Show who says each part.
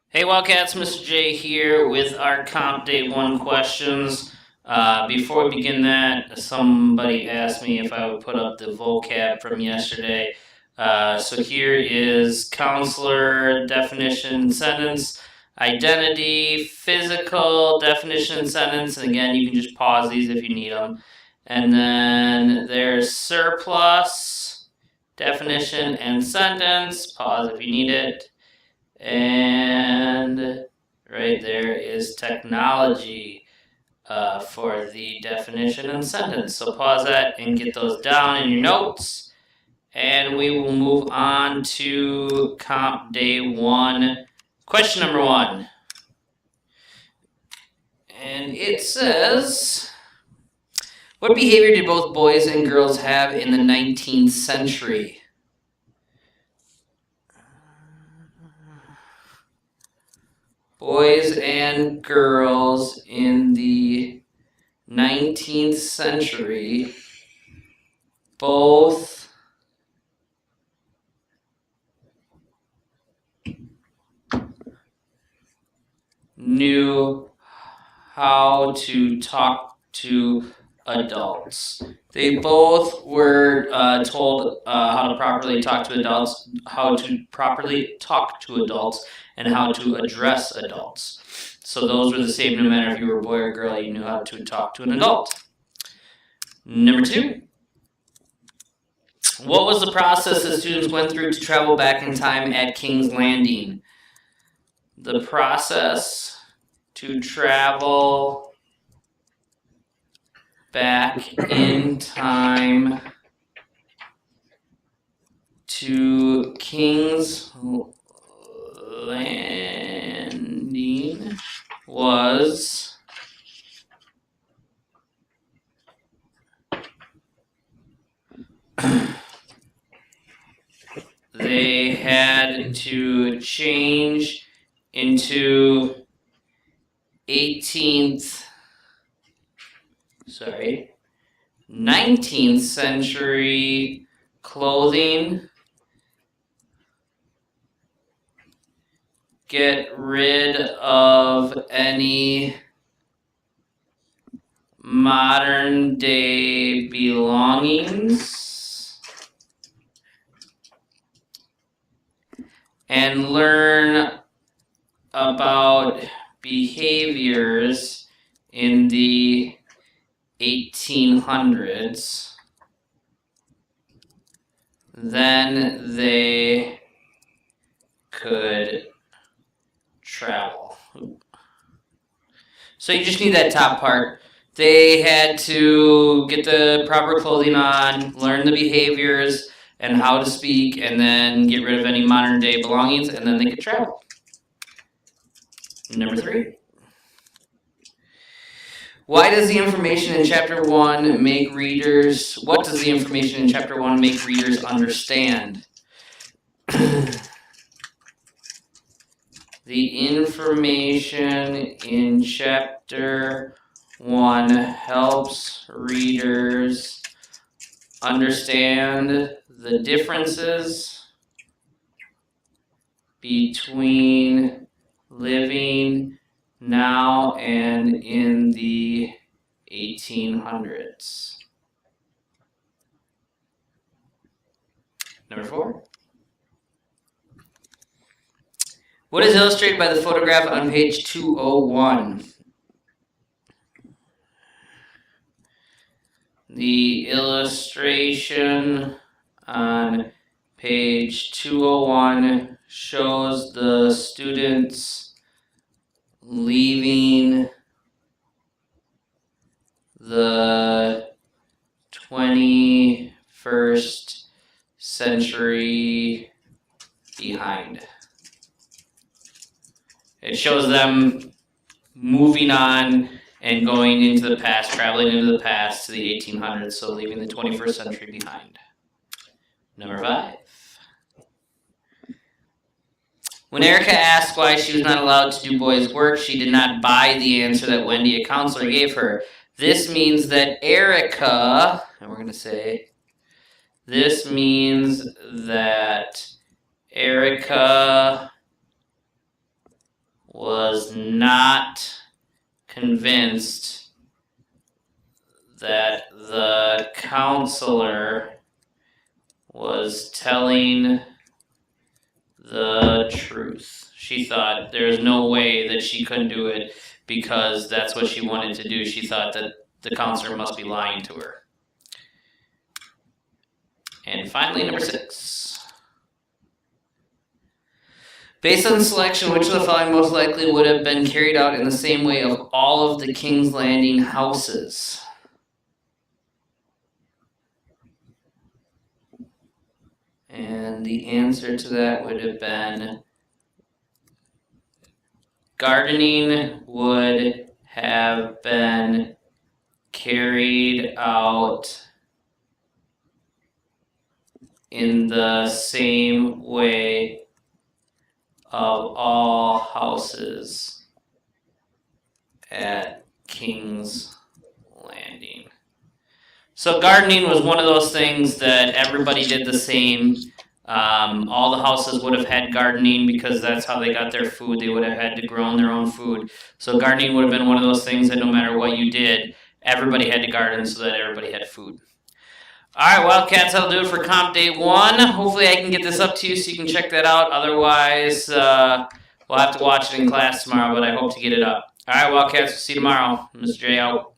Speaker 1: Hey Wildcats, Mr. J here with our Comp Day 1 questions. Before we begin that, somebody asked me if I would put up the vocab from yesterday. So here is counselor, definition, sentence, identity, physical, definition, sentence, and again, you can just pause these if you need them. And then there's surplus, definition, and sentence, pause if you need it. And right there is technology for the definition and sentence. So pause that and get those down in your notes. And we will move on to Comp Day 1. Question number 1. And it says, what behavior did both boys and girls have in the 19th century? Boys and girls in the 19th century both knew how to talk to adults. They both were told how to properly talk to adults, and how to address adults. So those were the same no matter if you were a boy or girl, you knew how to talk to an adult. Number 2. What was the process that students went through to travel back in time at King's Landing? The process to travel back in time to King's Landing was they had to change into 19th century clothing, get rid of any modern day belongings, and learn about behaviors in the 1800s. Then they could travel. So you just need that top part. They had to get the proper clothing on, learn the behaviors and how to speak, and then get rid of any modern day belongings, and then they could travel. Number 3. Why does the information in chapter 1 make readers, what does the information in chapter 1 make readers understand? The information in chapter 1 helps readers understand the differences between living now and in the 1800s. Number 4. What is illustrated by the photograph on page 201? The illustration on page 201 shows the students leaving the 21st century behind. It shows them moving on and going into the past, traveling into the past to the 1800s, so leaving the 21st century behind. Number 5. When Erica asked why she was not allowed to do boys' work, she did not buy the answer that Wendy, a counselor, gave her. This means that Erica, and we're going to say, this means that Erica was not convinced that the counselor was telling the truth. She thought there's no way that she couldn't do it because that's what she wanted to do. She thought that the counselor must be lying to her. And finally, number 6. Based on selection, which of the following most likely would have been carried out in the same way of all of the King's Landing houses? And the answer to that would have been gardening would have been carried out in the same way of all houses at King's Landing. So gardening was one of those things that everybody did the same. All the houses would have had gardening because that's how they got their food. They would have had to grow their own food. So gardening would have been one of those things that no matter what you did, everybody had to garden so that everybody had food. Alright, Wildcats, that'll do it for Comp Day 1. Hopefully I can get this up to you so you can check that out. Otherwise, we'll have to watch it in class tomorrow, but I hope to get it up. Alright, Wildcats, we'll see you tomorrow. Mr. J out.